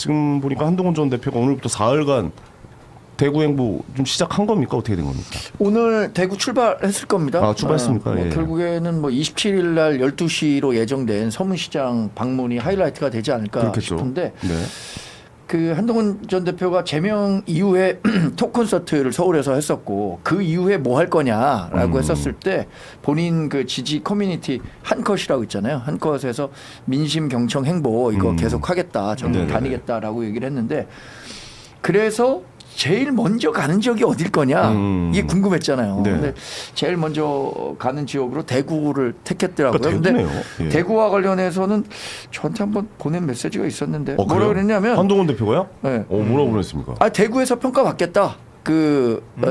지금 보니까 한동훈 전 대표가 오늘부터 사흘간 대구 행보 좀 시작한 겁니까? 어떻게 된 겁니까? 오늘 대구 출발했을 겁니다. 아, 출발했습니까? 예. 결국에는 뭐 27일 날 12시로 예정된 서문시장 방문이 하이라이트가 되지 않을까 그렇겠죠. 싶은데 네. 그 한동훈 전 대표가 제명 이후에 톡 콘서트를 서울에서 했었고 그 이후에 뭐 할 거냐라고 했었을 때 본인 그 지지 커뮤니티 한컷이라고 있잖아요. 한컷에서 민심 경청 행보 이거 계속 하겠다. 저는 네네네. 다니겠다라고 얘기를 했는데 그래서 제일 먼저 가는 지역이 어딜 거냐 이게 궁금했잖아요. 네. 근데 제일 먼저 가는 지역으로 대구를 택했더라고요. 그러니까 대구네요. 예. 대구와 관련해서는 저한테 한번 보낸 메시지가 있었는데 뭐라 그래요? 그랬냐면 한동훈 대표가요? 네. 뭐라고 보냈습니까? 아 대구에서 평가받겠다.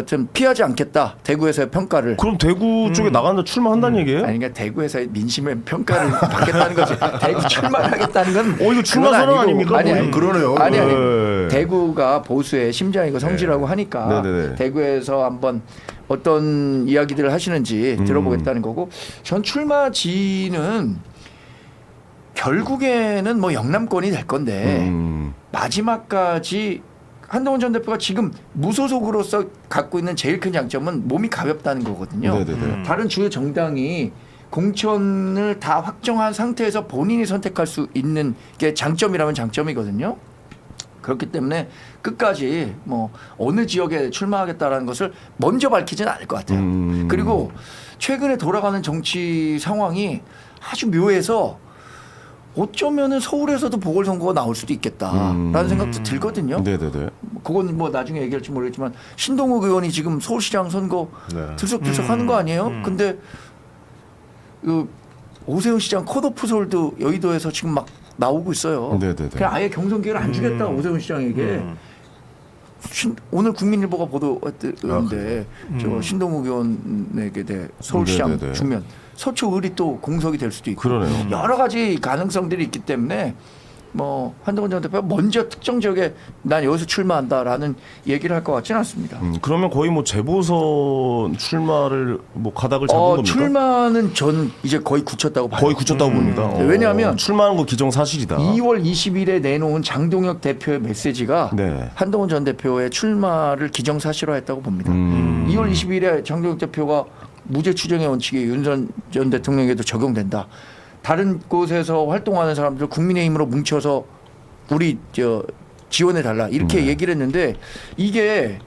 좀 피하지 않겠다. 대구에서의 평가를. 그럼 대구 쪽에 나가는데 출마한다는 얘기예요? 아니 그러니까 대구에서의 민심의 평가를 받겠다는 거지. 대구 출마를 하겠다는 건. 이거 출마 그건 선언 아니고. 아닙니까? 아니, 거의? 그러네요. 아니. 네. 대구가 보수의 심장이고 성지라고 하니까 네네네. 대구에서 한번 어떤 이야기들을 하시는지 들어보겠다는 거고. 전 출마지는 결국에는 뭐 영남권이 될 건데 마지막까지 한동훈 전 대표가 지금 무소속으로서 갖고 있는 제일 큰 장점은 몸이 가볍다는 거거든요. 네네네. 다른 주요 정당이 공천을 다 확정한 상태에서 본인이 선택할 수 있는 게 장점이라면 장점이거든요. 그렇기 때문에 끝까지 뭐 어느 지역에 출마하겠다라는 것을 먼저 밝히지는 않을 것 같아요. 그리고 최근에 돌아가는 정치 상황이 아주 묘해서 어쩌면은 서울에서도 보궐선거가 나올 수도 있겠다라는 생각도 들거든요. 네네네. 그건 뭐 나중에 얘기할지 모르겠지만 신동욱 의원이 지금 서울시장 선거 네. 들썩들썩 하는 거 아니에요? 근데 그 오세훈 시장 컷오프 서울도 여의도에서 지금 막 나오고 있어요. 네네네. 그냥 아예 경선 기회를 안 주겠다 오세훈 시장에게. 오늘 국민일보가 보도했는데 저 신동욱 의원에게 대해 서울시장 네네네. 주면 서초 을이 또 공석이 될 수도 있고 그러네요. 여러 가지 가능성들이 있기 때문에 뭐 한동훈 전 대표가 먼저 특정 지역에 난 여기서 출마한다라는 얘기를 할 것 같지는 않습니다. 그러면 거의 뭐 재보선 출마를 뭐 가닥을 잡은 겁니까? 출마는 전 이제 거의 굳혔다고 봐요. 거의 굳혔다고 봅니다. 왜냐하면 출마하는 거 기정사실이다. 2월 20일에 내놓은 장동혁 대표의 메시지가 네. 한동훈 전 대표의 출마를 기정사실화했다고 봅니다. 2월 20일에 장동혁 대표가 무죄 추정의 원칙이 윤 전 대통령에게도 적용된다. 다른 곳에서 활동하는 사람들 국민의힘으로 뭉쳐서 우리 지원해 달라 이렇게 얘기를 했는데 이게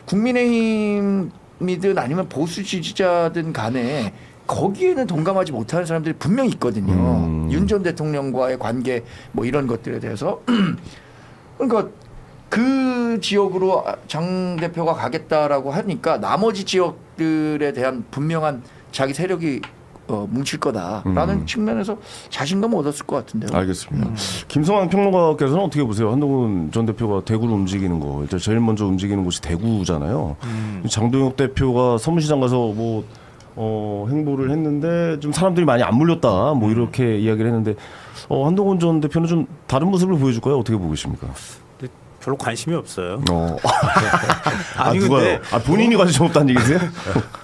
국민의힘이든 아니면 보수 지지자든 간에 거기에는 동감하지 못하는 사람들이 분명히 있거든요. 윤 전 대통령과의 관계 뭐 이런 것들에 대해서 그러니까 그 지역으로 장 대표가 가겠다라고 하니까 나머지 지역들에 대한 분명한 자기 세력이 뭉칠 거다라는 측면에서 자신감 얻었을 것 같은데요. 알겠습니다. 김성환 평론가께서는 어떻게 보세요? 한동훈 전 대표가 대구를 움직이는 거, 일단 제일 먼저 움직이는 곳이 대구잖아요. 장동혁 대표가 서문시장 가서 뭐 행보를 했는데 좀 사람들이 많이 안 몰렸다, 뭐 이렇게 이야기를 했는데 한동훈 전 대표는 좀 다른 모습을 보여줄까요? 어떻게 보고 계십니까? 별로 관심이 없어요. 아니 근데 누가요? 본인이 관심 없다는 얘기세요?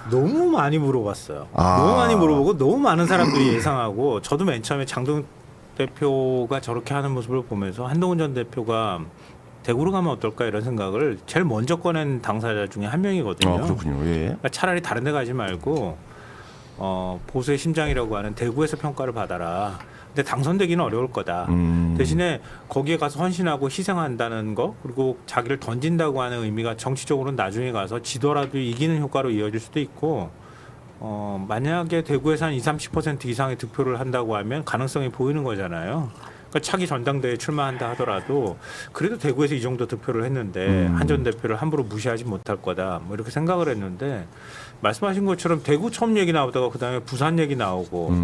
너무 많이 물어봤어요. 너무 많이 물어보고 너무 많은 사람들이 예상하고 저도 맨 처음에 장동훈 대표가 저렇게 하는 모습을 보면서 한동훈 전 대표가 대구로 가면 어떨까 이런 생각을 제일 먼저 꺼낸 당사자 중에 한 명이거든요. 그렇군요. 예. 그러니까 차라리 다른 데 가지 말고 보수의 심장이라고 하는 대구에서 평가를 받아라. 근데 당선되기는 어려울 거다. 대신에 거기에 가서 헌신하고 희생한다는 거 그리고 자기를 던진다고 하는 의미가 정치적으로는 나중에 가서 지더라도 이기는 효과로 이어질 수도 있고 만약에 대구에서 한 20-30% 이상의 득표를 한다고 하면 가능성이 보이는 거잖아요. 그러니까 차기 전당대회에 출마한다 하더라도 그래도 대구에서 이 정도 득표를 했는데 한 전 대표를 함부로 무시하지 못할 거다. 뭐 이렇게 생각을 했는데 말씀하신 것처럼 대구 처음 얘기 나오다가 그다음에 부산 얘기 나오고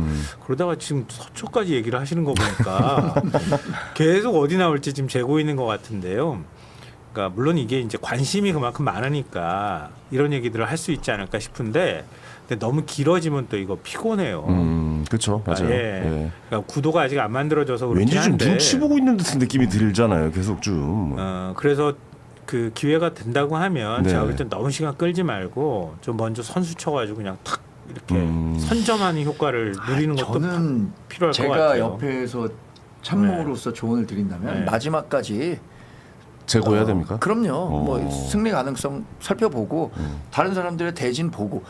그러다가 지금 서초까지 얘기를 하시는 거 보니까 계속 어디 나올지 지금 재고 있는 것 같은데요. 그러니까 물론 이게 이제 관심이 그만큼 많으니까 이런 얘기들을 할 수 있지 않을까 싶은데 근데 너무 길어지면 또 이거 피곤해요. 그렇죠. 맞아요. 예. 그러니까 구도가 아직 안 만들어져서 그렇긴 왠지 좀 한데 눈치 보고 있는 듯한 느낌이 들잖아요. 계속 좀. 그래서 그 기회가 된다고 하면 네. 제가 볼 땐 너무 시간 끌지 말고 좀 먼저 선수 쳐가지고 그냥 탁 이렇게 선점하는 효과를 누리는 것도 저는 필요할 것 제가 같아요. 옆에서 참모로서 조언을 드린다면 네. 마지막까지 제거해야 됩니까? 그럼요. 뭐 승리 가능성 살펴보고 다른 사람들의 대진 보고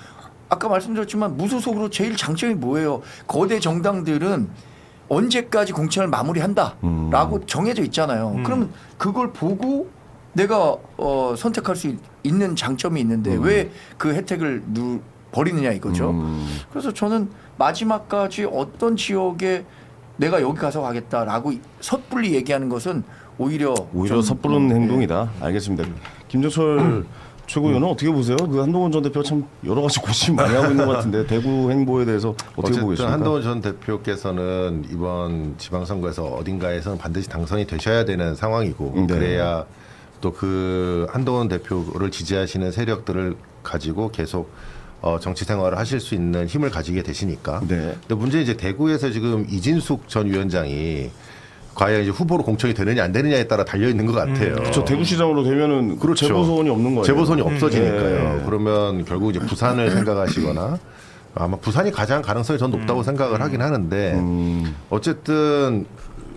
아까 말씀드렸지만 무소속으로 제일 장점이 뭐예요? 거대 정당들은 언제까지 공천을 마무리한다라고 정해져 있잖아요. 그러면 그걸 보고 내가 선택할 수 있는 장점이 있는데 왜 그 혜택을 버리느냐 이거죠. 그래서 저는 마지막까지 어떤 지역에 내가 여기 가서 가겠다라고 섣불리 얘기하는 것은 오히려 좀, 섣부른 행동이다. 알겠습니다. 김정철 최고위원은 어떻게 보세요? 그 한동훈 전 대표 참 여러 가지 고심 많이 하고 있는 것 같은데 대구 행보에 대해서 어떻게 보고 어쨌든 계십니까? 한동훈 전 대표께서는 이번 지방선거에서 어딘가에서는 반드시 당선이 되셔야 되는 상황이고 네. 그래야 또 그 한동훈 대표를 지지하시는 세력들을 가지고 계속 정치 생활을 하실 수 있는 힘을 가지게 되시니까. 네. 근데 문제는 이제 대구에서 지금 이진숙 전 위원장이 과연 이제 후보로 공천이 되느냐 안 되느냐에 따라 달려 있는 것 같아요. 저 대구시장으로 되면은 그렇죠. 재보선이 없는 거예요. 재보선이 없어지니까요. 네. 그러면 결국 이제 부산을 생각하시거나 아마 부산이 가장 가능성이 전 높다고 생각을 하긴 하는데 어쨌든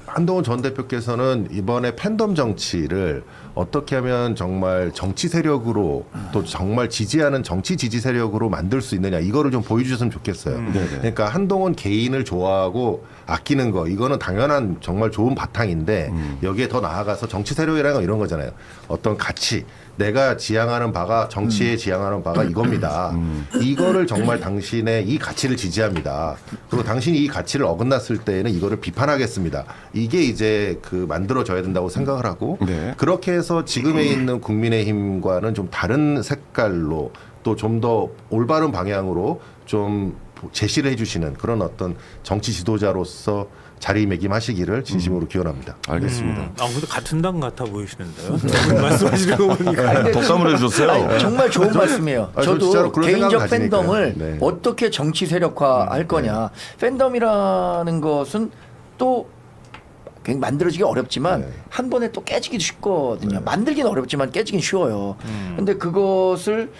한동훈 전 대표께서는 이번에 팬덤 정치를 어떻게 하면 정말 정치 세력으로 또 정말 지지하는 정치 지지 세력으로 만들 수 있느냐 이거를 좀 보여주셨으면 좋겠어요. 네네. 그러니까 한동훈 개인을 좋아하고 아끼는 거 이거는 당연한 정말 좋은 바탕인데 여기에 더 나아가서 정치 세력이라는 건 이런 거잖아요. 어떤 가치 내가 지향하는 바가 정치에 지향하는 바가 이겁니다. 이거를 정말 당신의 이 가치를 지지합니다. 그리고 당신이 이 가치를 어긋났을 때에는 이거를 비판하겠습니다. 이게 이제 그 만들어져야 된다고 생각을 하고 네. 그렇게 해서 지금에 있는 국민의힘과는 좀 다른 색깔로 또 좀 더 올바른 방향으로 좀 제시를 해주시는 그런 어떤 정치 지도자로서 자리매김하시기를 진심으로 기원합니다. 알겠습니다. 근데 같은 당 같아 보이시는데요. 말씀하시는 거 보니까. 아니, 근데 덕담을 해주셨어요. 아니, 정말 좋은 말씀이에요. 아니, 저 진짜로 저도 그런 개인적 생각을 가지니까요. 팬덤을 네. 어떻게 정치 세력화 할 거냐. 팬덤이라는 것은 또 굉장히 만들어지기 어렵지만 네. 한 번에 또 깨지기 쉽거든요. 만들기는 어렵지만 깨지긴 쉬워요. 근데 그것을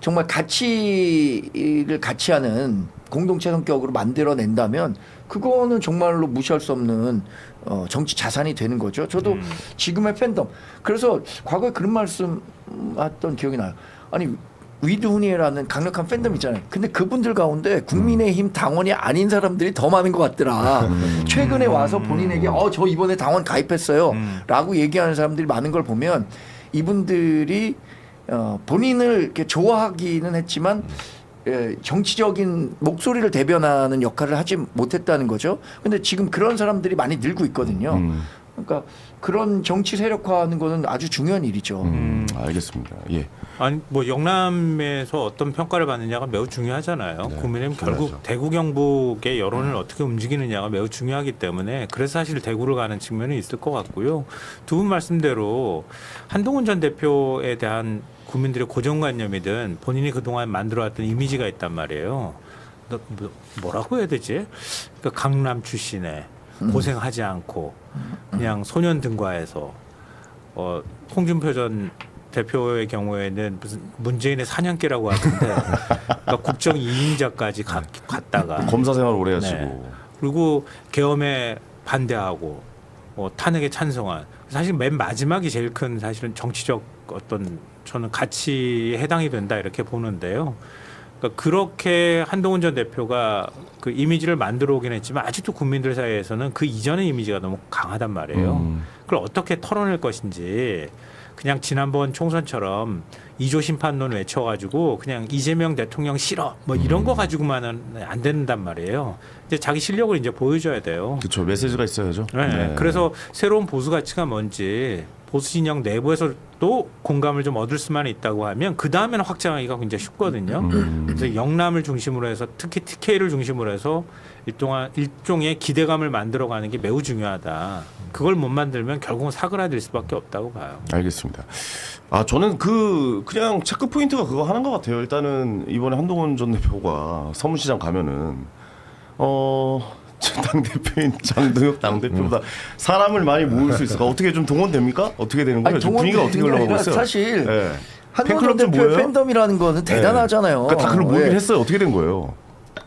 정말 가치를 같이 하는 공동체 성격으로 만들어낸다면 그거는 정말로 무시할 수 없는 정치 자산이 되는 거죠. 저도 지금의 팬덤. 그래서 과거에 그런 말씀 했던 기억이 나요. 아니 위드훈이라는 강력한 팬덤 있잖아요. 근데 그분들 가운데 국민의힘 당원이 아닌 사람들이 더 많은 것 같더라. 최근에 와서 본인에게 저 이번에 당원 가입했어요. 라고 얘기하는 사람들이 많은 걸 보면 이분들이 본인을 이렇게 좋아하기는 했지만 정치적인 목소리를 대변하는 역할을 하지 못했다는 거죠. 근데 지금 그런 사람들이 많이 늘고 있거든요. 그러니까 그런 정치 세력화하는 거는 아주 중요한 일이죠. 알겠습니다. 예. 아니 뭐 영남에서 어떤 평가를 받느냐가 매우 중요하잖아요. 네, 국민의힘 결국 중요하죠. 대구 경북의 여론을 어떻게 움직이느냐가 매우 중요하기 때문에 그래서 사실 대구를 가는 측면이 있을 것 같고요. 두 분 말씀대로 한동훈 전 대표에 대한 국민들의 고정관념이든 본인이 그동안 만들어왔던 이미지가 있단 말이에요. 뭐라고 해야 되지? 그러니까 강남 출신에 고생하지 않고 그냥 소년 등과해서 홍준표 전 대표의 경우에는 무슨 문재인의 사냥개라고 하던데 그러니까 국정 2인자까지 갔다가 검사 생활 오래 네. 하시고. 그리고 계엄에 반대하고 탄핵에 찬성한 사실 맨 마지막이 제일 큰 사실은 정치적 어떤 저는 가치에 해당이 된다 이렇게 보는데요. 그러니까 그렇게 한동훈 전 대표가 그 이미지를 만들어 오긴 했지만 아직도 국민들 사이에서는 그 이전의 이미지가 너무 강하단 말이에요. 그걸 어떻게 털어낼 것인지 그냥 지난번 총선처럼 2조 심판론 외쳐가지고 그냥 이재명 대통령 싫어 뭐 이런 거 가지고만은 안 된단 말이에요. 이제 자기 실력을 이제 보여줘야 돼요. 그렇죠. 메시지가 있어야죠. 네. 그래서 새로운 보수 가치가 뭔지 보수 진영 내부에서도 공감을 좀 얻을 수만 있다고 하면 그 다음에는 확장하기가 굉장히 쉽거든요. 그래서 영남을 중심으로 해서 특히 TK를 중심으로 해서 일종의 기대감을 만들어가는 게 매우 중요하다. 그걸 못 만들면 결국은 사그라들 수밖에 없다고 봐요. 알겠습니다. 저는 그냥 체크 포인트가 그거 하는 것 같아요. 일단은 이번에 한동훈 전 대표가 서문시장 가면은 당 대표인 장동혁 당 대표보다 사람을 많이 모을 수 있을까? 어떻게 좀 동원됩니까? 어떻게 되는 거예요? 지금 분위기가 어떻게 흘러가고 있어요? 사실 네. 한동훈 팬클럽 대표의 뭐예요? 팬덤이라는 거는 대단하잖아요. 그러니까 다 그걸 모이긴 예. 했어요. 어떻게 된 거예요?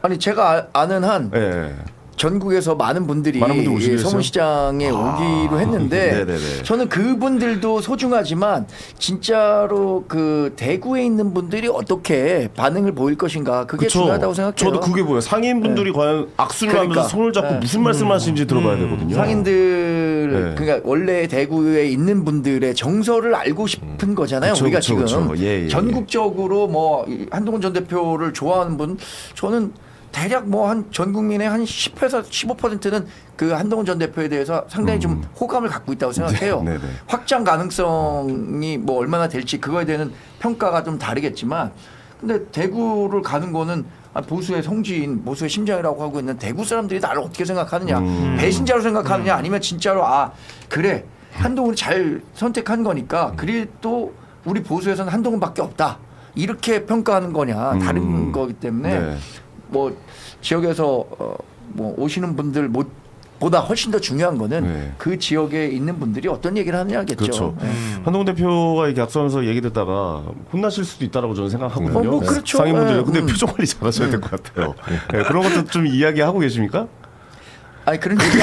아니 제가 아는 한 예. 전국에서 많은 분들이 오시겠어요? 서문시장에 오기로 했는데 네네네. 저는 그분들도 소중하지만 진짜로 그 대구에 있는 분들이 어떻게 반응을 보일 것인가 그게 그쵸. 중요하다고 생각해요. 저도 그게 보여요. 상인분들이 과연 악수를 그러니까. 하면서 손을 잡고 네. 무슨 말씀하시는지 들어봐야 되거든요. 상인들 네. 그러니까 원래 대구에 있는 분들의 정서를 알고 싶은 거잖아요. 그쵸, 우리가 그쵸, 지금 그쵸. 예, 예, 전국적으로 뭐 한동훈 전 대표를 좋아하는 분 저는 대략 뭐 한 전 국민의 한 10에서 15%는 그 한동훈 전 대표에 대해서 상당히 좀 호감을 갖고 있다고 생각해요. 네, 네. 확장 가능성이 뭐 얼마나 될지 그거에 대한 평가가 좀 다르겠지만 근데 대구를 가는 거는 보수의 성지인 보수의 심장이라고 하고 있는 대구 사람들이 나를 어떻게 생각하느냐 배신자로 생각하느냐 아니면 진짜로 아 그래 한동훈이 잘 선택한 거니까 그래도 우리 보수에서는 한동훈밖에 없다 이렇게 평가하는 거냐 다른 거기 때문에 네. 뭐 지역에서 뭐 오시는 분들 보다 훨씬 더 중요한 거는 네. 그 지역에 있는 분들이 어떤 얘기를 하느냐겠죠. 그렇죠. 네. 한동훈 대표가 이렇게 악수하면서 얘기 듣다가 혼나실 수도 있다라고 저는 생각하거든요. 뭐 그렇죠. 상인분들 네. 근데 표정 관리 잘하셔야 될 것 같아요. 네, 그런 것도 좀 이야기하고 계십니까? 아니 그런 얘기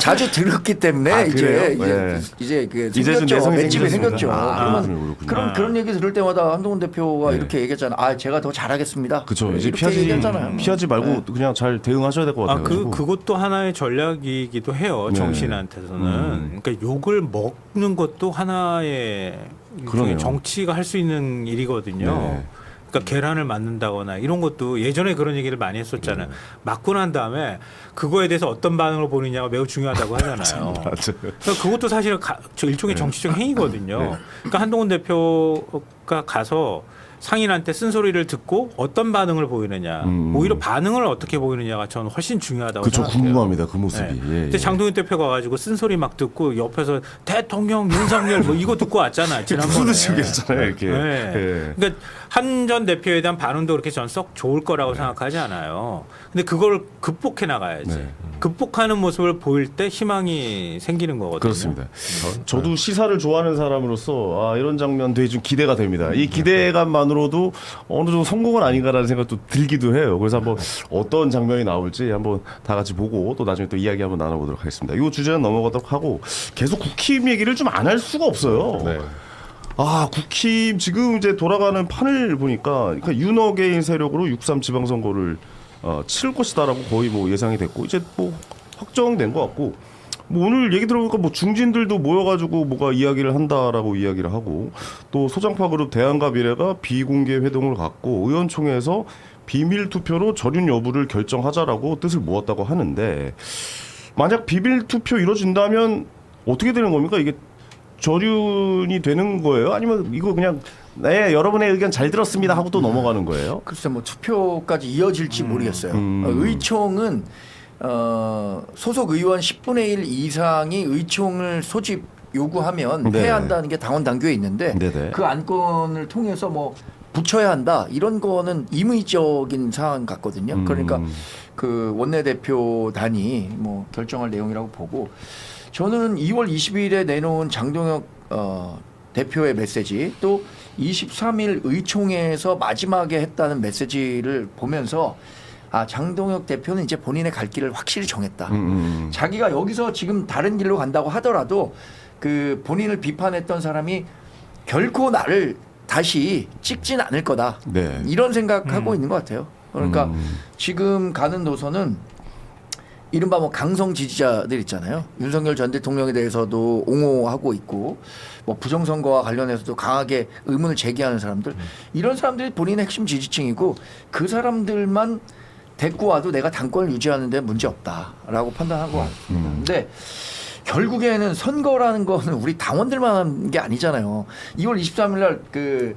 자주 들었기 때문에 아, 이제 그래요? 이제 그 이제 좀 생겼죠. 내성이 맷집이 생겼습니다. 생겼죠. 아, 그러면 그렇군요. 그런 얘기 들을 때마다 한동훈 대표가 네. 이렇게 얘기했잖아. 아 제가 더 잘하겠습니다. 그렇죠. 이제 이렇게 얘기하잖아요. 피하지 말고 네. 그냥 잘 대응하셔야 될 것 같아요. 그것도 하나의 전략이기도 해요. 네. 정치인한테서는. 그러니까 욕을 먹는 것도 하나의 그러네요. 정치가 할 수 있는 일이거든요. 네. 그러니까 계란을 맞는다거나 이런 것도 예전에 그런 얘기를 많이 했었잖아요. 맞고 난 다음에 그거에 대해서 어떤 반응을 보느냐가 매우 중요하다고 하잖아요. 맞아요. 그러니까 그것도 사실은 저 일종의 정치적 행위거든요. 네. 그러니까 한동훈 대표가 가서 상인한테 쓴소리를 듣고 어떤 반응을 보이느냐, 오히려 반응을 어떻게 보이느냐가 저는 훨씬 중요하다고 그렇죠. 생각해요. 궁금합니다. 그 모습이. 네. 예, 근데 장동윤 대표가 가지고 쓴소리 막 듣고 옆에서 대통령 윤석열 뭐 이거 듣고 왔잖아. 지난번에. 무슨 식으로 했잖아요. 이렇게. 네. 예. 그러니까 한 전 대표에 대한 반응도 그렇게 전 썩 좋을 거라고 생각하지 않아요. 근데 그걸 극복해 나가야지. 네. 극복하는 모습을 보일 때 희망이 생기는 거거든요. 그렇습니다. 저도 시사를 좋아하는 사람으로서 이런 장면 되게 좀 기대가 됩니다. 이 기대감만으로도 어느 정도 성공은 아닌가라는 생각도 들기도 해요. 그래서 한번 어떤 장면이 나올지 한번 다 같이 보고 또 나중에 또 이야기 한번 나눠보도록 하겠습니다. 이 주제는 넘어가도록 하고 계속 국힘 얘기를 좀 안 할 수가 없어요. 네. 국힘 지금 이제 돌아가는 판을 보니까 그러니까 윤어게인 세력으로 6.3 지방선거를 치를 것이다라고 거의 뭐 예상이 됐고 이제 뭐 확정된 것 같고 뭐 오늘 얘기 들어보니까 뭐 중진들도 모여가지고 뭐가 이야기를 한다라고 이야기를 하고 또 소장파 그룹 대안과 미래가 비공개 회동을 갖고 의원총회에서 비밀 투표로 절윤 여부를 결정하자라고 뜻을 모았다고 하는데 만약 비밀 투표 이루어진다면 어떻게 되는 겁니까? 이게 절윤이 되는 거예요? 아니면 이거 그냥 네 여러분의 의견 잘 들었습니다 하고 또 넘어가는 거예요? 글쎄 뭐 투표까지 이어질지 모르겠어요. 의총은 소속 의원 10분의 1 이상이 의총을 소집 요구하면 네. 해야 한다는 게 당원 당규에 있는데 네네. 그 안건을 통해서 뭐 붙여야 한다 이런 거는 임의적인 사안 같거든요. 그러니까 그 원내대표단이 뭐 결정할 내용이라고 보고 저는 2월 20일에 내놓은 장동혁 대표의 메시지 또 23일 의총에서 마지막에 했다는 메시지를 보면서 장동혁 대표는 이제 본인의 갈 길을 확실히 정했다. 자기가 여기서 지금 다른 길로 간다고 하더라도 그 본인을 비판했던 사람이 결코 나를 다시 찍진 않을 거다. 네. 이런 생각하고 있는 것 같아요. 그러니까 지금 가는 노선은 이른바 뭐 강성 지지자들 있잖아요. 윤석열 전 대통령에 대해서도 옹호하고 있고 뭐 부정선거와 관련해서도 강하게 의문을 제기하는 사람들 이런 사람들이 본인의 핵심 지지층이고 그 사람들만 데리고 와도 내가 당권을 유지하는 데 문제 없다라고 판단한 것 같습니다. 근데 결국에는 선거라는 거는 우리 당원들만 하는 게 아니잖아요. 2월 23일 날 그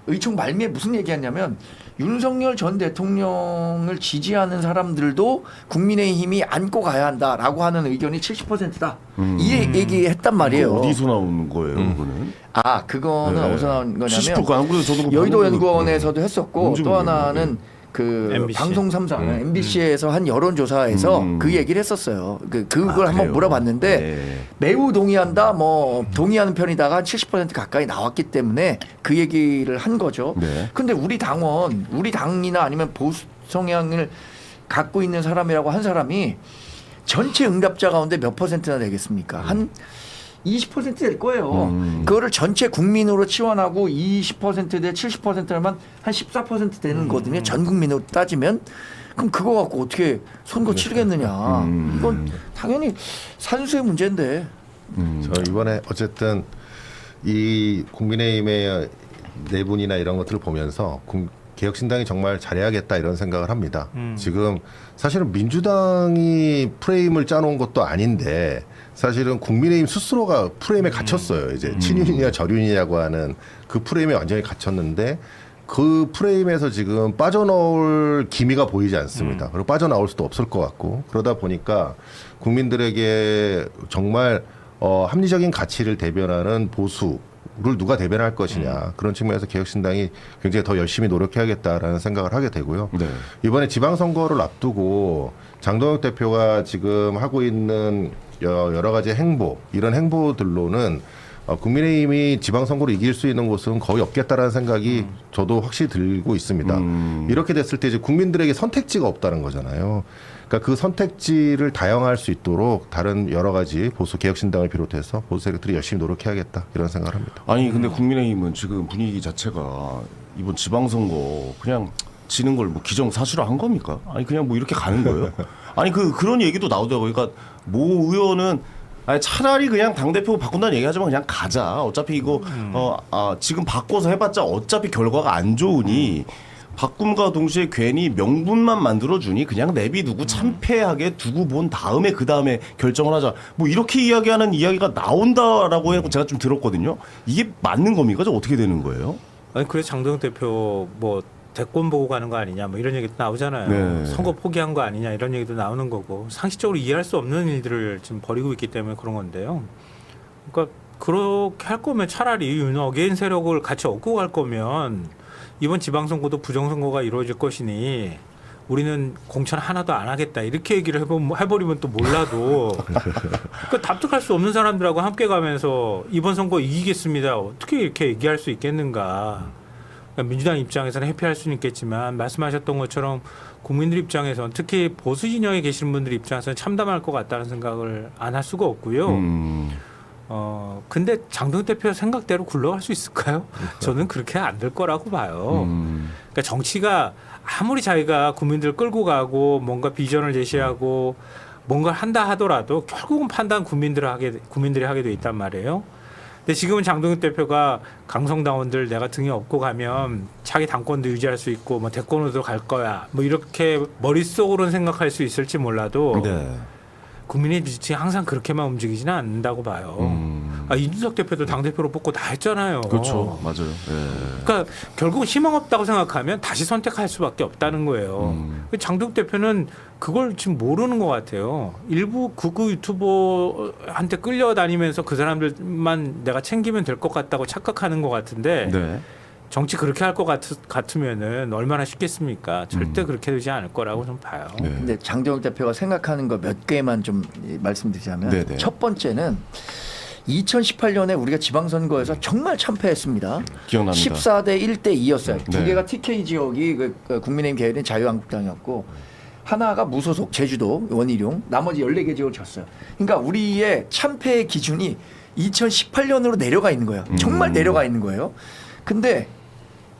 의총 말미에 무슨 얘기했냐면 윤석열 전 대통령을 지지하는 사람들도 국민의힘이 안고 가야 한다라고 하는 의견이 70%다. 이 얘기했단 말이에요. 어디서 나온 거예요, 그거는? 그거는 네. 어디서 나온 거냐면 70%가 안 그래도 저도 여의도 연구원에서도 했었고 뭔지 또 모르겠네요. 하나는 그 MBC. 방송 3사 MBC에서 한 여론조사에서 그 얘기를 했었어요. 그걸 한번 그래요? 물어봤는데 네. 매우 동의한다, 뭐 동의하는 편이다가 70% 가까이 나왔기 때문에 그 얘기를 한 거죠. 네. 근데 우리 당이나 아니면 보수 성향을 갖고 있는 사람이라고 한 사람이 전체 응답자 가운데 몇 %나 되겠습니까? 한 20%될 거예요. 그거를 전체 국민으로 치환하고 20%대 70%면 한 14% 되는 거거든요. 전 국민으로 따지면. 그럼 그거 갖고 어떻게 선거 치르겠느냐. 이건 당연히 산수의 문제인데. 저 이번에 어쨌든 이 국민의힘의 내분이나 이런 것들을 보면서 개혁신당이 정말 잘해야겠다 이런 생각을 합니다. 지금 사실은 민주당이 프레임을 짜놓은 것도 아닌데 사실은 국민의힘 스스로가 프레임에 갇혔어요. 이제 친윤이냐 절윤이냐고 하는 그 프레임에 완전히 갇혔는데 그 프레임에서 지금 빠져나올 기미가 보이지 않습니다. 그리고 빠져나올 수도 없을 것 같고 그러다 보니까 국민들에게 정말 합리적인 가치를 대변하는 보수를 누가 대변할 것이냐 그런 측면에서 개혁신당이 굉장히 더 열심히 노력해야겠다라는 생각을 하게 되고요. 네. 이번에 지방선거를 앞두고 장동혁 대표가 지금 하고 있는 여러 가지 행보 이런 행보들로는 국민의힘이 지방선거를 이길 수 있는 곳은 거의 없겠다라는 생각이 저도 확실히 들고 있습니다. 이렇게 됐을 때 이제 국민들에게 선택지가 없다는 거잖아요. 그러니까 그 선택지를 다양화할 수 있도록 다른 여러 가지 보수 개혁신당을 비롯해서 보수 세력들이 열심히 노력해야겠다 이런 생각을 합니다. 아니 근데 국민의힘은 지금 분위기 자체가 이번 지방선거 그냥 지는 걸 뭐 기정사실화한 겁니까? 아니 그냥 뭐 이렇게 가는 거예요? 아니 그런 얘기도 나오더라고요. 그러니까 모 의원은 아니 차라리 그냥 당대표 바꾼다는 얘기하지만 그냥 가자. 어차피 이거 지금 바꿔서 해봤자 어차피 결과가 안 좋으니 바꿈과 동시에 괜히 명분만 만들어주니 그냥 내비두고 참패하게 두고 본 다음에 그 다음에 결정을 하자. 뭐 이렇게 이야기하는 이야기가 나온다라고 해서 제가 좀 들었거든요. 이게 맞는 겁니까? 저 어떻게 되는 거예요? 아니 그래서 장동혁 대표 뭐 대권 보고 가는 거 아니냐 뭐 이런 얘기도 나오잖아요. 네. 선거 포기한 거 아니냐 이런 얘기도 나오는 거고 상식적으로 이해할 수 없는 일들을 지금 벌이고 있기 때문에 그런 건데요. 그러니까 그렇게 할 거면 차라리 어게인 세력을 같이 얻고 갈 거면 이번 지방선거도 부정선거가 이루어질 것이니 우리는 공천 하나도 안 하겠다 이렇게 얘기를 해버리면 또 몰라도 그러니까 답득할 수 없는 사람들하고 함께 가면서 이번 선거 이기겠습니다. 어떻게 이렇게 얘기할 수 있겠는가. 그러니까 민주당 입장에서는 회피할 수는 있겠지만 말씀하셨던 것처럼 국민들 입장에서는 특히 보수 진영에 계시는 분들 입장에서는 참담할 것 같다는 생각을 안 할 수가 없고요. 근데 장동혁 대표 생각대로 굴러갈 수 있을까요? 저는 그렇게 안 될 거라고 봐요. 그러니까 정치가 아무리 자기가 국민들을 끌고 가고 뭔가 비전을 제시하고 뭔가를 한다 하더라도 결국은 판단 국민들이 하게 돼 있단 말이에요. 근데 지금은 장동혁 대표가 강성당원들 내가 등에 업고 가면 자기 당권도 유지할 수 있고 뭐 대권으로도 갈 거야 뭐 이렇게 머릿속으로는 생각할 수 있을지 몰라도 네. 국민의 지지층이 항상 그렇게만 움직이지는 않는다고 봐요. 이준석 대표도 당대표로 뽑고 다 했잖아요. 그렇죠. 맞아요. 예. 그러니까 결국 희망 없다고 생각하면 다시 선택할 수밖에 없다는 거예요. 장동혁 대표는 그걸 지금 모르는 것 같아요. 일부 극우 유튜버한테 끌려다니면서 그 사람들만 내가 챙기면 될 것 같다고 착각하는 것 같은데 네. 정치 그렇게 할 것 같으면은 얼마나 쉽겠습니까? 절대 그렇게 되지 않을 거라고 좀 봐요. 네. 근데 장동혁 대표가 생각하는 거 몇 개만 좀 말씀드리자면 네네. 첫 번째는 2018년에 우리가 지방선거에서 정말 참패했습니다. 기억납니다. 14대 1대 2였어요. 두 네. 개가 TK 지역이 그 국민의힘 계열인 자유한국당이었고 하나가 무소속 제주도 원희룡 나머지 14개 지역을 졌어요. 그러니까 우리의 참패의 기준이 2018년으로 내려가 있는 거예요. 정말 내려가 있는 거예요. 근데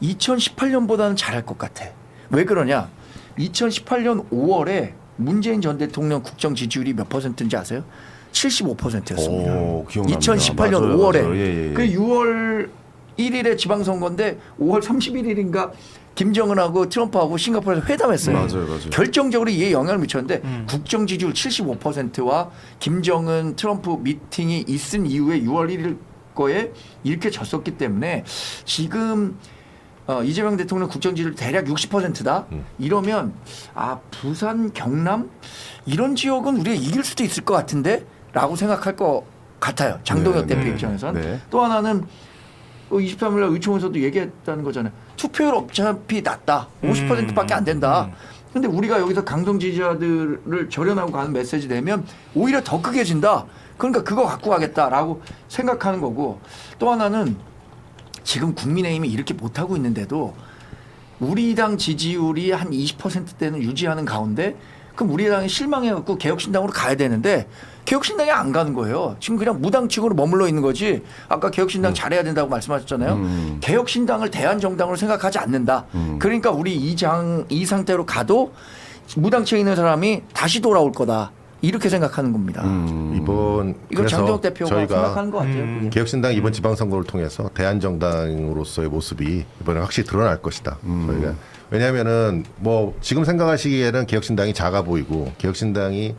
2018년보다는 잘할 것 같아. 왜 그러냐? 2018년 5월에 문재인 전 대통령 국정 지지율이 몇 %인지 아세요? 75%였습니다. 오, 기억납니다. 2018년 맞아요, 5월에. 맞아요. 예, 예. 그 6월 1일에 지방선거인데 5월 31일인가 김정은하고 트럼프하고 싱가포르에서 회담했어요. 맞아요, 맞아요. 결정적으로 이에 영향을 미쳤는데 국정 지지율 75%와 김정은 트럼프 미팅이 있은 이후에 6월 1일 거에 이렇게 졌었기 때문에 지금 이재명 대통령 국정 지지율 대략 60%다. 이러면 부산, 경남 이런 지역은 우리가 이길 수도 있을 것 같은데라고 생각할 것 같아요. 장동혁 네, 대표 네. 입장에서는. 네. 또 하나는 23일 날 의총에서도 얘기했다는 거잖아요. 투표율 어차피 낮다. 50%밖에 안 된다. 근데 우리가 여기서 강성 지지자들을 절연하고 가는 메시지 내면 오히려 더 크게 진다. 그러니까 그거 갖고 가겠다라고 생각하는 거고 또 하나는 지금 국민의힘이 이렇게 못하고 있는데도 우리 당 지지율이 한 20%대는 유지하는 가운데 그럼 우리 당이 실망해갖고 개혁신당으로 가야 되는데 개혁신당이 안 가는 거예요. 지금 그냥 무당측으로 머물러 있는 거지. 아까 개혁신당 잘해야 된다고 말씀하셨잖아요. 개혁신당을 대한정당으로 생각하지 않는다. 그러니까 우리 이 상태로 가도 무당층에 있는 사람이 다시 돌아올 거다. 이렇게 생각하는 겁니다. 이번 이건 그래서 장동혁 대표가 저희가 생각하는 것 같아요. 그게. 개혁신당 이번 지방선거를 통해서 대한정당으로서의 모습이 이번에 확실히 드러날 것이다. 저희가 왜냐하면은 뭐 지금 생각하시기에는 개혁신당이 작아 보이고 개혁신당이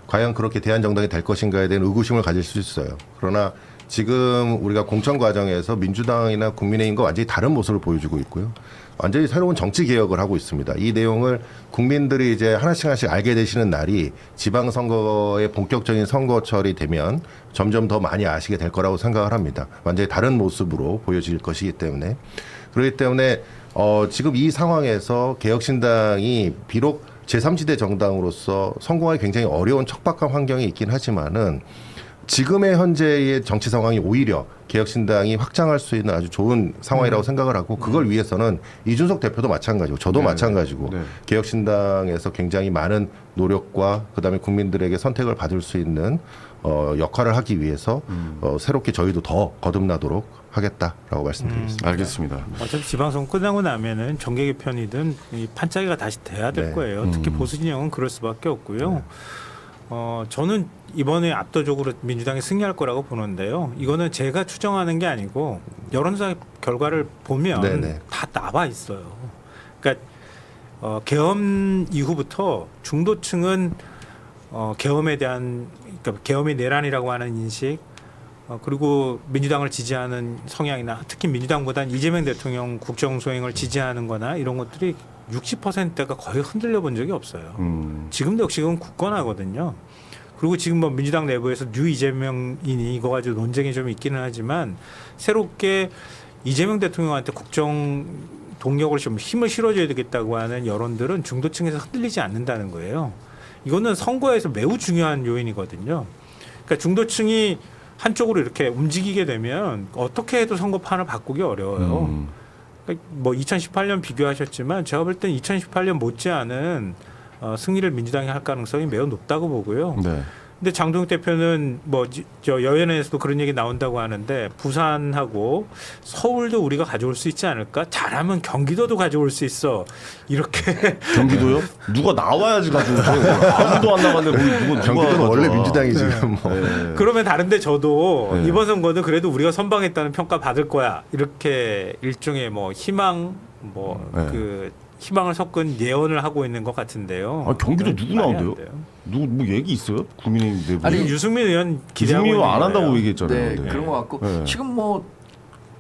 과연 그렇게 대한정당이 될 것인가에 대한 의구심을 가질 수 있어요. 그러나 지금 우리가 공천 과정에서 민주당이나 국민의힘과 완전히 다른 모습을 보여주고 있고요. 완전히 새로운 정치 개혁을 하고 있습니다. 이 내용을 국민들이 이제 하나씩 알게 되시는 날이 지방선거의 본격적인 선거철이 되면 점점 더 많이 아시게 될 거라고 생각을 합니다. 완전히 다른 모습으로 보여질 것이기 때문에 그렇기 때문에 지금 이 상황에서 개혁신당이 비록 제3지대 정당으로서 성공하기 굉장히 어려운 척박한 환경이 있긴 하지만은 지금의 현재의 정치 상황이 오히려 개혁신당이 확장할 수 있는 아주 좋은 상황이라고 생각을 하고 그걸 위해서는 이준석 대표도 마찬가지고 저도 마찬가지고 개혁신당에서 굉장히 많은 노력과 그다음에 국민들에게 선택을 받을 수 있는 역할을 하기 위해서 새롭게 저희도 더 거듭나도록 하겠다라고 말씀드리겠습니다. 알겠습니다. 어차피 지방선거 끝나고 나면은 정계 개편이든 이 판짜기가 다시 돼야 될 네. 거예요. 특히 보수 진영은 그럴 수밖에 없고요. 저는 이번에 압도적으로 민주당이 승리할 거라고 보는데요. 이거는 제가 추정하는 게 아니고 여론조사 결과를 보면 네네. 다 나와 있어요. 그러니까 계엄 이후부터 중도층은 계엄에 대한 그러니까 계엄의 내란이라고 하는 인식 그리고 민주당을 지지하는 성향이나 특히 민주당보다는 이재명 대통령 국정수행을 지지하는 거나 이런 것들이 60%가 거의 흔들려 본 적이 없어요. 지금도 역시 그건 굳건하거든요. 그리고 지금 뭐 민주당 내부에서 뉴 이재명이니 이거 가지고 논쟁이 좀 있기는 하지만 새롭게 이재명 대통령한테 국정 동력을 좀 힘을 실어줘야 되겠다고 하는 여론들은 중도층에서 흔들리지 않는다는 거예요. 이거는 선거에서 매우 중요한 요인이거든요. 그러니까 중도층이 한쪽으로 이렇게 움직이게 되면 어떻게 해도 선거판을 바꾸기 어려워요. 그러니까 뭐 2018년 비교하셨지만 제가 볼 땐 2018년 못지않은 승리를 민주당이 할 가능성이 매우 높다고 보고요. 네. 근데 장동혁 대표는 뭐 저 여연에서도 그런 얘기 나온다고 하는데 부산하고 서울도 우리가 가져올 수 있지 않을까? 잘하면 경기도도 가져올 수 있어. 이렇게 경기도요? 누가 나와야지 가지고 아무도 안 나갔는데 누가 경기도는 원래 가져와. 민주당이 지금 뭐 네. 그러면 다른데 저도 네. 이번 선거는 그래도 우리가 선방했다는 평가 받을 거야. 이렇게 일종의 뭐 희망 뭐 네. 그 희망을 섞은 예언을 하고 있는 것 같은데요. 아, 경기도 누구 말이 안 나온대요? 돼요. 누구 뭐 얘기 있어요? 국민의힘 내부에? 아니, 유승민 의원 기대하고 기승미 있는 안 한다고 거예요. 얘기했잖아요. 네, 그런 것 같고 네. 지금 뭐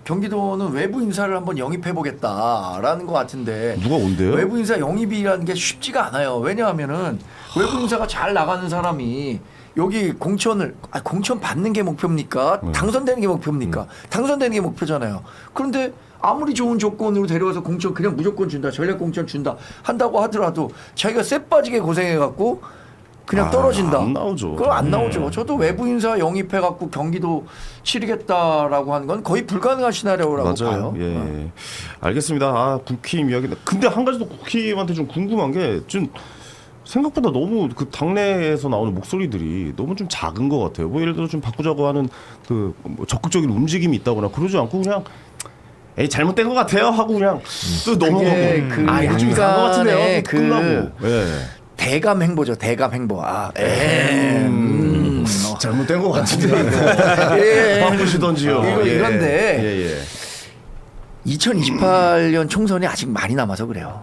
경기도는 외부 인사를 한번 영입해 보겠다라는 것 같은데 누가 온대요? 외부 인사 영입이라는 게 쉽지가 않아요. 왜냐하면은 외부 인사가 잘 나가는 사람이 여기 공천 받는 게 목표입니까? 당선되는 게 목표입니까? 당선되는 게 목표잖아요. 그런데 아무리 좋은 조건으로 데려와서 공천 그냥 무조건 준다, 전략 공천 준다 한다고 하더라도 자기가 쎄 빠지게 고생해갖고 그냥 떨어진다. 안 나오죠. 그럼 안 나오죠. 저도 외부 인사 영입해갖고 경기도 치르겠다라고 하는 건 거의 불가능한 시나리오라고 맞아요. 봐요. 예. 알겠습니다. 아, 국힘 이야기. 근데 한 가지 더 국힘한테 좀 궁금한 게 좀 생각보다 너무 그 당내에서 나오는 목소리들이 너무 좀 작은 것 같아요. 뭐 예를 들어 좀 바꾸자고 하는 그뭐 적극적인 움직임이 있다거나 그러지 않고 그냥 에이 잘못된 것 같아요 하고 그냥 또 넘어가고 그게 그 이거 좀 이상한 것 같은데요. 약간의 그 끝나고. 예. 대감 행보죠. 대감 행보. 잘못된 것 같은데 예. 바꾸시던지요. 이런데 예. 2028년 총선이 아직 많이 남아서 그래요.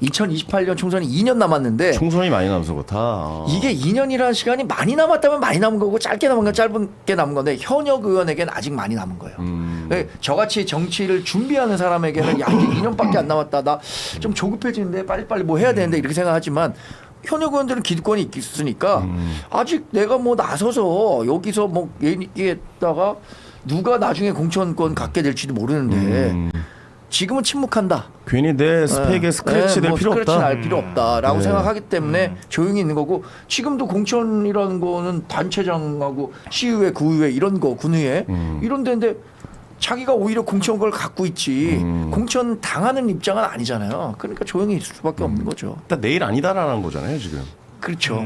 2028년 총선이 2년 남았는데 총선이 많이 남아서 그렇다. 이게 2년이라는 시간이 많이 남았다면 많이 남은 거고 짧게 남은 건 짧게 남은 건데 현역 의원에게는 아직 많이 남은 거예요. 저같이 정치를 준비하는 사람에게는 야 이게 2년밖에 안 남았다. 나 좀 조급해지는데 빨리빨리 뭐 해야 되는데 이렇게 생각하지만 현역 의원들은 기득권이 있으니까 아직 내가 뭐 나서서 여기서 뭐 얘기했다가 누가 나중에 공천권 갖게 될지도 모르는데 지금은 침묵한다. 괜히 내 스펙에 스크래치 될 뭐 필요 스크래치 없다. 날 필요 없다라고 네. 생각하기 때문에 조용히 있는 거고 지금도 공천이라는 거는 단체장하고 시의회, 구의회 이런 거 군의회 이런 데인데 자기가 오히려 공천 걸 갖고 있지 공천 당하는 입장은 아니잖아요. 그러니까 조용히 있을 수밖에 없는 거죠. 일단 내일 아니다라는 거잖아요 지금. 그렇죠.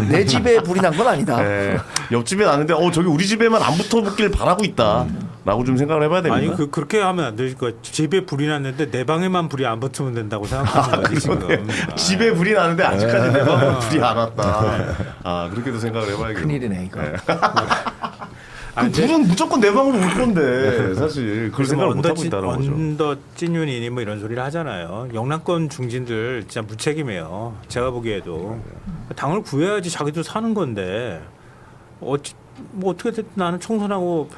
내 집에 불이 난 건 아니다. 네. 옆집에 나는데 저기 우리 집에만 안 붙어붙길 바라고 있다라고 좀 생각을 해봐야 됩니다. 아니 그렇게 하면 안 되지. 집에 불이 났는데 내 방에만 불이 안 붙으면 된다고 생각하는 거지 지금. 집에 불이 나는데 아직까지 내 방에 불이 안 왔다. 그렇게도 생각을 해봐야겠네. 큰일이네 이거. 그 불은 무조건 내 방으로 올 건데 사실 그걸 생각을 못 하고 있다는 거죠. 언더 찐윤이니 뭐 이런 소리를 하잖아요. 영남권 중진들 진짜 무책임해요. 제가 보기에도 당을 구해야지 자기도 사는 건데 뭐 어떻게 됐든 나는 총선하고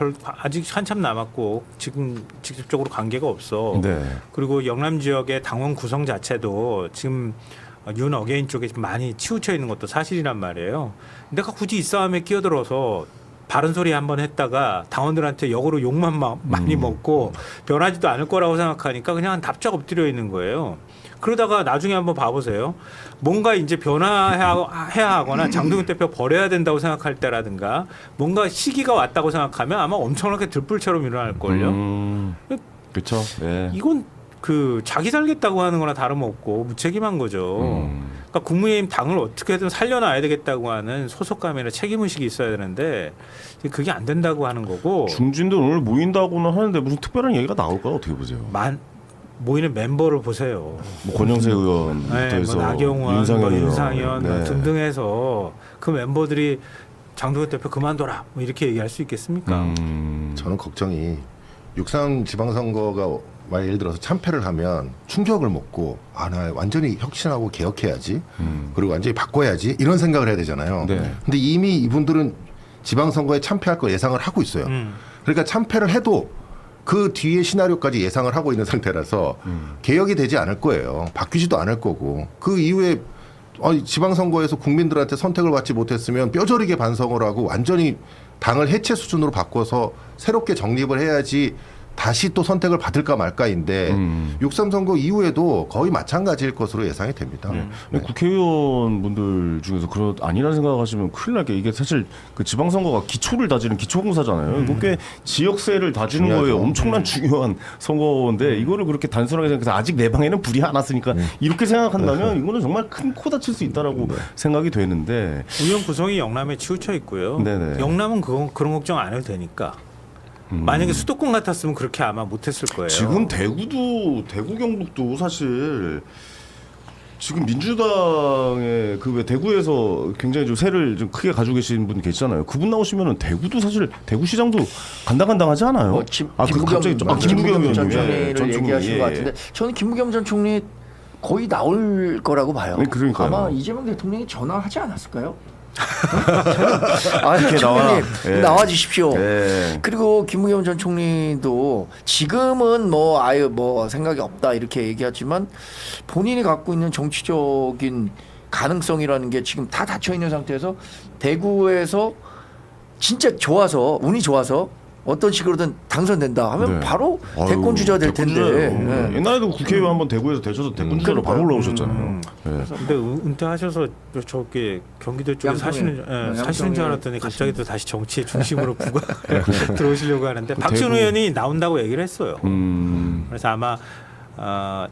아직 한참 남았고 지금 직접적으로 관계가 없어. 네. 그리고 영남 지역의 당원 구성 자체도 지금 윤 어게인 쪽에 많이 치우쳐 있는 것도 사실이란 말이에요. 내가 굳이 이 싸움에 끼어들어서 바른 소리 한번 했다가 당원들한테 역으로 욕만 많이 먹고 변하지도 않을 거라고 생각하니까 그냥 납작 엎드려 있는 거예요. 그러다가 나중에 한번 봐보세요. 뭔가 이제 변화해야 하거나 장동윤 대표 버려야 된다고 생각할 때라든가 뭔가 시기가 왔다고 생각하면 아마 엄청나게 들불처럼 일어날걸요. 그렇죠. 네. 이건 그 자기 살겠다고 하는 거나 다름없고 무책임한 거죠. 그러니까 국민의힘 당을 어떻게든 살려놔야 되겠다고 하는 소속감이나 책임의식이 있어야 되는데 그게 안 된다고 하는 거고. 중진들 오늘 모인다고는 하는데 무슨 특별한 얘기가 나올까요? 어떻게 보세요? 모이는 멤버를 보세요. 뭐 권영세 의원부터 네, 해서 뭐 나경원, 윤상현 의원, 윤상현 네. 등등 해서 그 멤버들이 장동윤 대표 그만둬라 뭐 이렇게 얘기할 수 있겠습니까? 저는 걱정이 6.3 지방선거가 예를 들어서 참패를 하면 충격을 먹고 나 완전히 혁신하고 개혁해야지 그리고 완전히 바꿔야지 이런 생각을 해야 되잖아요. 네. 근데 이미 이분들은 지방선거에 참패할 거 예상을 하고 있어요. 그러니까 참패를 해도 그 뒤에 시나리오까지 예상을 하고 있는 상태라서 개혁이 되지 않을 거예요. 바뀌지도 않을 거고 그 이후에 지방선거에서 국민들한테 선택을 받지 못했으면 뼈저리게 반성을 하고 완전히 당을 해체 수준으로 바꿔서 새롭게 정립을 해야지 다시 또 선택을 받을까 말까인데 6.3 선거 이후에도 거의 마찬가지일 것으로 예상이 됩니다. 네. 국회의원분들 중에서 아니라는 생각하시면 큰일 날 게 이게 사실 그 지방선거가 기초를 다지는 기초공사잖아요. 이거 꽤 지역세를 다지는 중요하죠. 거에 엄청난 중요한 선거인데 이거를 그렇게 단순하게 생각해서 아직 내 방에는 불이 안 왔으니까 이렇게 생각한다면 이거는 정말 큰 코 다칠 수 있다라고 생각이 되는데 의원 구성이 영남에 치우쳐 있고요. 네네. 영남은 그런 걱정 안 해도 되니까. 만약에 수도권 같았으면 그렇게 아마 못했을 거예요. 지금 대구 경북도 사실 지금 민주당의 그 왜 대구에서 굉장히 좀 세를 좀 크게 가지고 계신 분 계시잖아요. 그분 나오시면은 대구도 사실 대구시장도 간당간당하지 않아요? 김부겸 김부겸 전 의원님, 총리를 얘기하시는 것 같은데 저는 김부겸 전 총리 거의 나올 거라고 봐요. 네, 그러니까요. 아마 이재명 대통령이 전화하지 않았을까요? 이렇게 총리님 예. 나와 주십시오. 예. 그리고 김부겸 전 총리도 지금은 생각이 없다 이렇게 얘기하지만 본인이 갖고 있는 정치적인 가능성이라는 게 지금 다 닫혀 있는 상태에서 대구에서 진짜 운이 좋아서 어떤 식으로든 당선된다 하면 네. 바로 대권 주자가 될 텐데. 네. 옛날에도 국회의원 한번 대구에서 되셔서 대권 주자로 바로 올라오셨잖아요. 네. 근데 은퇴하셔서 저기 경기도 쪽에 사시는 줄 알았더니 갑자기 또 다시 정치의 중심으로 들어오시려고 하는데 박지원 의원이 나온다고 얘기를 했어요. 그래서 아마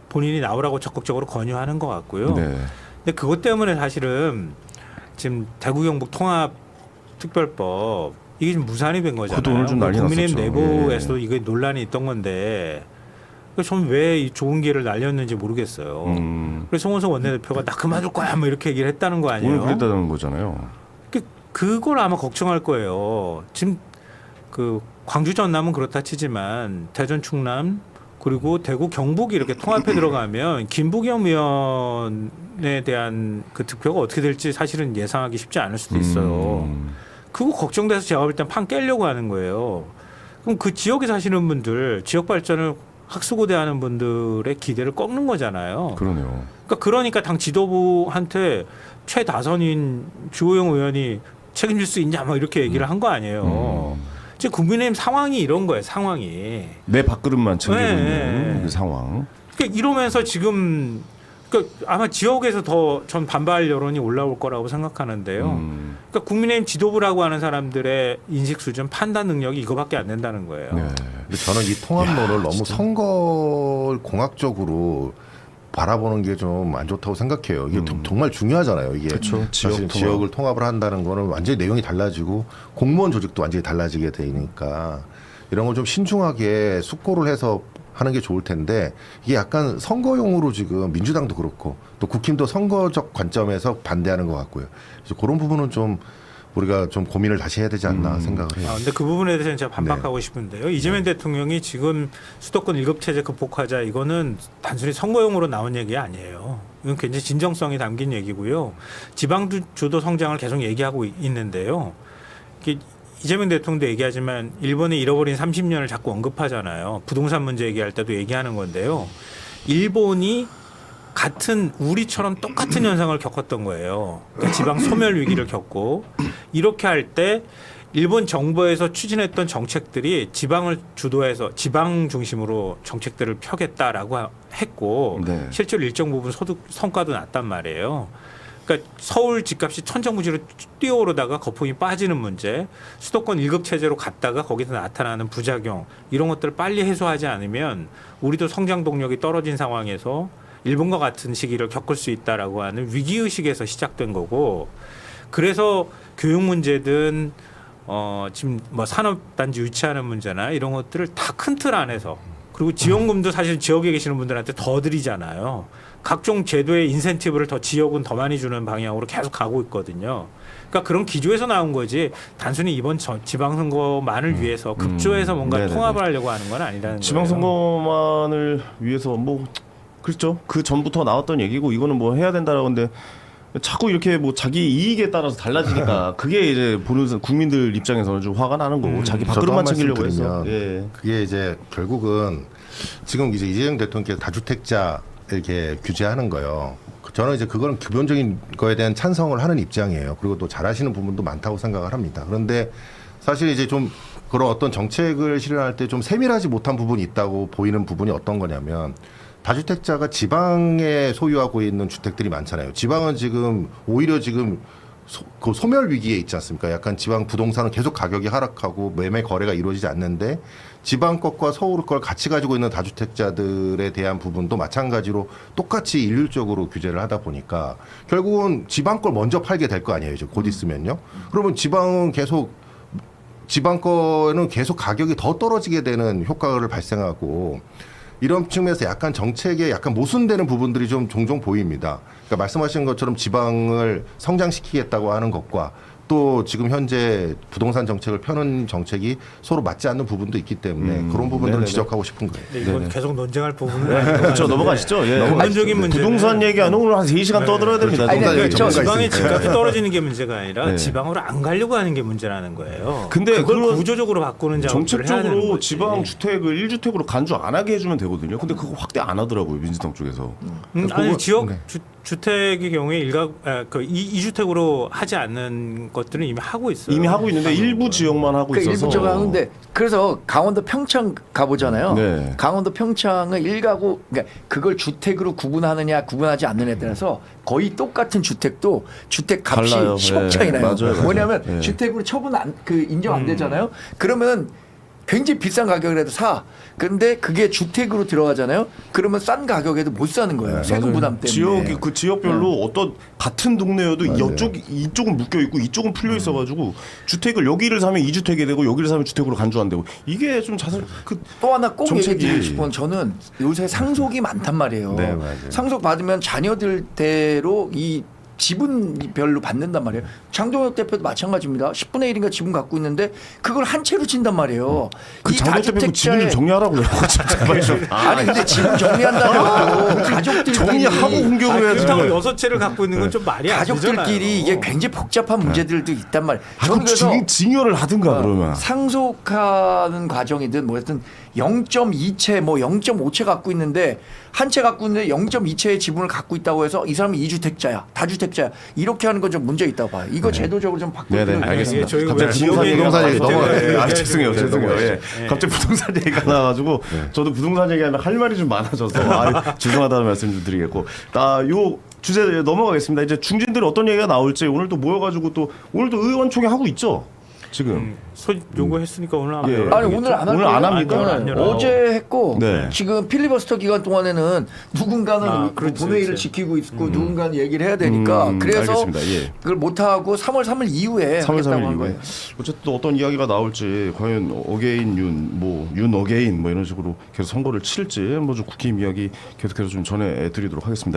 본인이 나오라고 적극적으로 권유하는 것 같고요. 네. 근데 그것 때문에 사실은 지금 대구 경북 통합 특별법 이게 지금 무산이 된 거잖아요. 그것도 오늘 좀 난리 국민의힘 났었죠. 내부에서도 이게 논란이 있던 건데 저는 왜 이 좋은 기회를 날렸는지 모르겠어요. 그래서 송원석 원내대표가 나 그만둘 거야 뭐 이렇게 얘기를 했다는 거 아니에요. 오늘 그랬다는 거잖아요. 그걸 아마 걱정할 거예요. 지금 그 광주 전남은 그렇다 치지만 대전 충남 그리고 대구 경북이 이렇게 통합해 들어가면 김부겸 의원에 대한 그 득표가 어떻게 될지 사실은 예상하기 쉽지 않을 수도 있어요. 그거 걱정돼서 제가 볼 땐 판 깨려고 하는 거예요. 그럼 그 지역에 사시는 분들, 지역 발전을 학수고대하는 분들의 기대를 꺾는 거잖아요. 그러네요. 그러니까 당 지도부한테 최다선인 주호영 의원이 책임질 수 있냐 뭐 이렇게 얘기를 한 거 아니에요. 지금 국민의힘 상황이 이런 거예요. 상황이. 내 밥그릇만 챙기고 네. 있는 그 상황. 그러니까 이러면서 지금 그러니까 아마 지역에서 더 전 반발 여론이 올라올 거라고 생각하는데요. 그러니까 국민의힘 지도부라고 하는 사람들의 인식 수준, 판단 능력이 이거밖에 안 된다는 거예요. 네. 근데 저는 이 통합론을 너무 선거 공학적으로 바라보는 게 좀 안 좋다고 생각해요. 이게 정말 중요하잖아요. 이게 그쵸. 사실 지역 통합. 지역을 통합을 한다는 거는 완전히 내용이 달라지고 공무원 조직도 완전히 달라지게 되니까 이런 걸 좀 신중하게 숙고를 해서 하는 게 좋을 텐데 이게 약간 선거용으로 지금 민주당도 그렇고 또 국힘도 선거적 관점에서 반대하는 것 같고요. 그래서 그런 부분은 좀 우리가 좀 고민을 다시 해야 되지 않나 생각을 해요. 근데 그 부분에 대해서는 제가 반박하고 싶은데요. 이재명 대통령이 지금 수도권 1급 체제 극복하자, 이거는 단순히 선거용으로 나온 얘기 아니에요. 이건 굉장히 진정성이 담긴 얘기고요. 지방 주도 성장을 계속 얘기하고 있는데요. 이게 이재명 대통령도 얘기하지만 일본의 잃어버린 30년을 자꾸 언급하잖아요. 부동산 문제 얘기할 때도 얘기하는 건데요. 일본이 같은 우리처럼 똑같은 현상을 겪었던 거예요. 그러니까 지방 소멸 위기를 겪고, 이렇게 할 때 일본 정부에서 추진했던 정책들이 지방을 주도해서 지방 중심으로 정책들을 펴겠다라고 했고, 네. 실제로 일정 부분 소득 성과도 났단 말이에요. 그러니까 서울 집값이 천정부지로 뛰어오르다가 거품이 빠지는 문제, 수도권 1급 체제로 갔다가 거기서 나타나는 부작용, 이런 것들을 빨리 해소하지 않으면 우리도 성장 동력이 떨어진 상황에서 일본과 같은 시기를 겪을 수 있다라고 하는 위기의식에서 시작된 거고, 그래서 교육 문제든 지금 뭐 산업단지 유치하는 문제나 이런 것들을 다 큰 틀 안에서, 그리고 지원금도 사실 지역에 계시는 분들한테 더 드리잖아요. 각종 제도의 인센티브를 더 지역은 더 많이 주는 방향으로 계속 가고 있거든요. 그러니까 그런 기조에서 나온 거지, 단순히 이번 지방선거만을 위해서 급조해서 뭔가 네네네. 통합을 하려고 하는 건 아니라는 거예요. 지방선거만을 위해서 뭐 그렇죠. 그 전부터 나왔던 얘기고 이거는 뭐 해야 된다라고 하는데 자꾸 이렇게 뭐 자기 이익에 따라서 달라지니까 그게 이제 보는 국민들 입장에서는 좀 화가 나는 거고 자기 저도 밥그릇만 한 말씀 챙기려고 해서. 드리면 예. 그게 이제 결국은 지금 이제 이재명 대통령께서 다주택자 이렇게 규제하는 거요. 저는 이제 그거는 기본적인 거에 대한 찬성을 하는 입장이에요. 그리고 또 잘하시는 부분도 많다고 생각을 합니다. 그런데 사실 이제 좀 그런 어떤 정책을 실현할 때 좀 세밀하지 못한 부분이 있다고 보이는 부분이 어떤 거냐면, 다주택자가 지방에 소유하고 있는 주택들이 많잖아요. 지방은 지금 오히려 지금 그 소멸 위기에 있지 않습니까? 약간 지방 부동산은 계속 가격이 하락하고 매매 거래가 이루어지지 않는데, 지방 것과 서울 걸 같이 가지고 있는 다주택자들에 대한 부분도 마찬가지로 똑같이 일률적으로 규제를 하다 보니까 결국은 지방 걸 먼저 팔게 될 거 아니에요. 이제 곧 있으면요. 그러면 지방은 계속 지방 거는 계속 가격이 더 떨어지게 되는 효과를 발생하고, 이런 측면에서 약간 정책에 약간 모순되는 부분들이 좀 종종 보입니다. 그러니까 말씀하신 것처럼 지방을 성장시키겠다고 하는 것과 또 지금 현재 부동산 정책을 펴는 정책이 서로 맞지 않는 부분도 있기 때문에 그런 부분들을 네네네. 지적하고 싶은 거예요. 근데 이건 네네. 계속 논쟁할 부분은 아닌 것 그렇죠. 같은데 넘어가시죠. 예. 근본적인 문제. 부동산 얘기하는 오늘 한 3시간 떠들어야 됩니다. 아니, 부동산 네, 얘기. 저 지방의 있으니까. 집값이 떨어지는 게 문제가 아니라 네. 지방으로 안 가려고 하는 게 문제라는 거예요. 근데 그걸 그건 구조적으로 바꾸는 작업들을 해야 되는 정책적으로 거지. 지방 주택을 1주택으로 간주 안 하게 해주면 되거든요. 근데 그거 확대 안 하더라고요. 민주당 쪽에서. 아니 지역 네. 주택의 경우에 그 2주택으로 하지 않는 것들은 이미 하고 있어요. 이미 하고 있는데 일부 지역만 하고 그 있어서. 일부 지역 하는데, 그래서 강원도 평창 가보잖아요. 네. 강원도 평창은 일가구, 그러니까 그걸 주택으로 구분하느냐 구분하지 않느냐에 따라서 거의 똑같은 주택도 주택 값이 달라요. 10억 차이 네, 나요. 맞아요. 뭐냐면 네. 주택으로 처분 인정 안 되잖아요. 그러면 굉장히 비싼 가격이라도 사. 근데 그게 주택으로 들어가잖아요. 그러면 싼 가격에도 못 사는 거예요. 세금 부담 때문에. 지역이 그 지역별로 어떤 같은 동네여도 이쪽은 묶여 있고 이쪽은 풀려 있어가지고 주택을 여기를 사면 2주택이 되고 여기를 사면 주택으로 간주 안 되고 이게 좀 자세 그 또 하나 꼭 정책이- 얘기드리고 싶은 건, 저는 요새 상속이 많단 말이에요. 네, 맞아요. 상속 받으면 자녀들대로 이 지분별로 받는단 말이에요. 장동혁 대표도 마찬가지입니다. 10분의 1인가 지분 갖고 있는데 그걸 한 채로 친단 말이에요. 그 이 장도 대표 지분 좀 다주택자의 정리하라고요. 제발 좀. 아니 근데 지분 정리한다면 가족들끼리 정리하고 공격을 해야지. 그렇다고 네. 6채를 갖고 있는 건 좀 말이 안 되잖아요. 가족들끼리 이게 굉장히 복잡한 문제들도 있단 말이에요. 아, 저는 그럼 그래서 증여를 하든가 그러면. 상속하는 과정이든 뭐든 0.2채 뭐 0.5채 갖고 있는데 한 채 갖고 있는데 0.2채의 지분을 갖고 있다고 해서 이 사람은 2주택자야. 다주택 선택자 이렇게 하는 건 좀 문제 있다고 봐요. 이거 제도적으로 좀 바꿀 네네, 필요가 알겠습니다. 있습니다. 저희가 갑자기 왜 지역 부동산 얘기가 얘기 나왔기 넘어가요. 때문에 아, 죄송해요. 네, 죄송해요. 넘어가시죠. 예. 네. 갑자기 부동산 얘기가 나와가지고 저도 부동산 얘기하면 할 말이 좀 많아져서 죄송하다는 말씀 좀 드리겠고, 요 주제 넘어가겠습니다. 이제 중진들이 어떤 얘기가 나올지 오늘 또 모여가지고 또 오늘도 의원총회 하고 있죠. 지금. 요구했으니까 오늘 안 예. 열어요. 아니 오늘 안 할 오늘 거예요. 안 합니까? 오늘 안 열어. 어제 했고 네. 지금 필리버스터 기간 동안에는 누군가는 그렇지, 본회의를 그렇지. 지키고 있고 누군가는 얘기를 해야 되니까 그래서 알겠습니다. 예. 그걸 못 하고 3월 3일 이후에 3월 하겠다고 3일 한 이후에 거예요. 어쨌든 또 어떤 이야기가 나올지, 과연 어게인 윤 어게인 뭐 이런 식으로 계속 선거를 칠지 뭐 좀 국힘 이야기 계속해서 좀 전해드리도록 하겠습니다.